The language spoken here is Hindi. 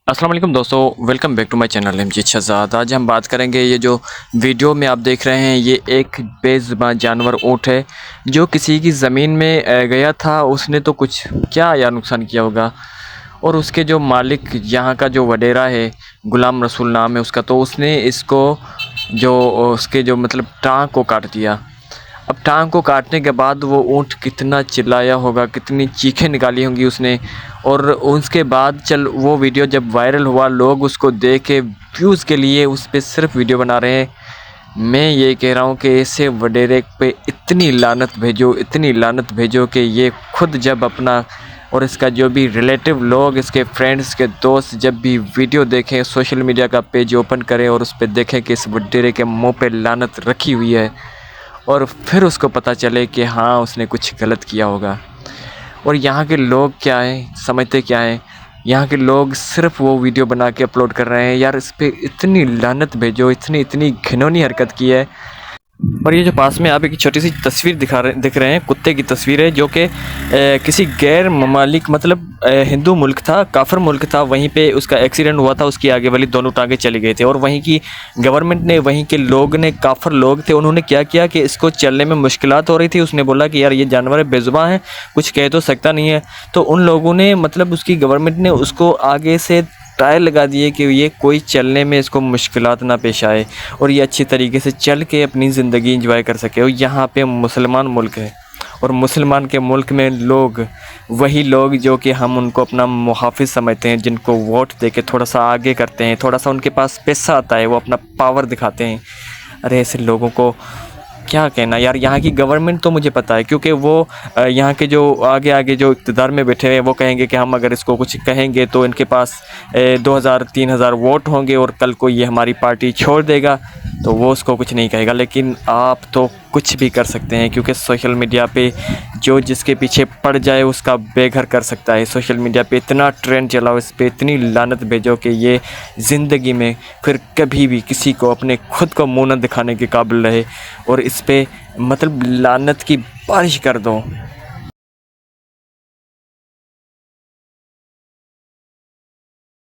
अस्सलाम वालेकुम दोस्तों, welcome back to my channel MG Shahzad. आज हम बात करेंगे, ये जो वीडियो में आप देख रहे हैं ये एक बेज़ुबान जानवर ऊँट है जो किसी की ज़मीन में गया था। उसने तो कुछ क्या यार नुकसान किया होगा। और उसके जो मालिक यहाँ का जो वडेरा है, गुलाम रसूल नाम है उसका, तो उसने इसको जो उसके जो मतलब टाँग को काट दिया। अब टांग को काटने के बाद वो ऊँट कितना चिल्लाया होगा, कितनी चीखें निकाली होंगी उसने। और उसके बाद वो वीडियो जब वायरल हुआ, लोग उसको देख के व्यूज़ के लिए उस पर सिर्फ वीडियो बना रहे हैं। मैं ये कह रहा हूँ कि ऐसे वडेरे पे इतनी लानत भेजो, इतनी लानत भेजो कि ये खुद जब अपना और इसका जो भी रिलेटिव लोग, इसके फ्रेंड्स के दोस्त जब भी वीडियो देखें, सोशल मीडिया का पेज ओपन करें और उस पर देखें कि इस वडेरे के मुँह पे लानत रखी हुई है, और फिर उसको पता चले कि हाँ उसने कुछ गलत किया होगा। और यहाँ के लोग क्या हैं, समझते क्या हैं, यहाँ के लोग सिर्फ वो वीडियो बना के अपलोड कर रहे हैं। यार इस पे इतनी लानत भेजो, इतनी इतनी घिनौनी हरकत की है। और ये जो पास में आप एक छोटी सी तस्वीर दिख रहे हैं, कुत्ते की तस्वीर है जो कि किसी गैर ममालिक मतलब हिंदू मुल्क था, काफिर मुल्क था, वहीं पे उसका एक्सीडेंट हुआ था। उसकी आगे वाली दोनों टांगें चली गई थी और वहीं की गवर्नमेंट ने, वहीं के लोग ने, काफिर लोग थे, उन्होंने क्या किया कि इसको चलने में मुश्किलात हो रही थी। उसने बोला कि यार ये जानवर बेज़ुबान है, कुछ कह तो सकता नहीं है। तो उन लोगों ने मतलब उसकी गवर्नमेंट ने उसको आगे से टायर लगा दिए कि ये कोई चलने में इसको मुश्किलात ना पेश आए और ये अच्छी तरीके से चल के अपनी ज़िंदगी एंजॉय कर सके। और यहाँ पे मुसलमान मुल्क है और मुसलमान के मुल्क में लोग, वही लोग जो कि हम उनको अपना मुहाफ़िज़ समझते हैं, जिनको वोट दे के थोड़ा सा आगे करते हैं, थोड़ा सा उनके पास पैसा आता है, वो अपना पावर दिखाते हैं। अरे ऐसे लोगों को क्या कहना यार। यहाँ की गवर्नमेंट तो मुझे पता है, क्योंकि वो यहाँ के जो आगे आगे जो इक़्तिदार में बैठे हैं वो कहेंगे कि हम अगर इसको कुछ कहेंगे तो इनके पास 2000-3000 वोट होंगे और कल को ये हमारी पार्टी छोड़ देगा, तो वो उसको कुछ नहीं कहेगा। लेकिन आप तो कुछ भी कर सकते हैं, क्योंकि सोशल मीडिया पे जो जिसके पीछे पड़ जाए उसका बेघर कर सकता है। सोशल मीडिया पे इतना ट्रेंड चलाओ, इस पे इतनी लानत भेजो कि ये ज़िंदगी में फिर कभी भी किसी को अपने खुद को मुँह न दिखाने के काबिल रहे। और इस पे मतलब लानत की बारिश कर दो।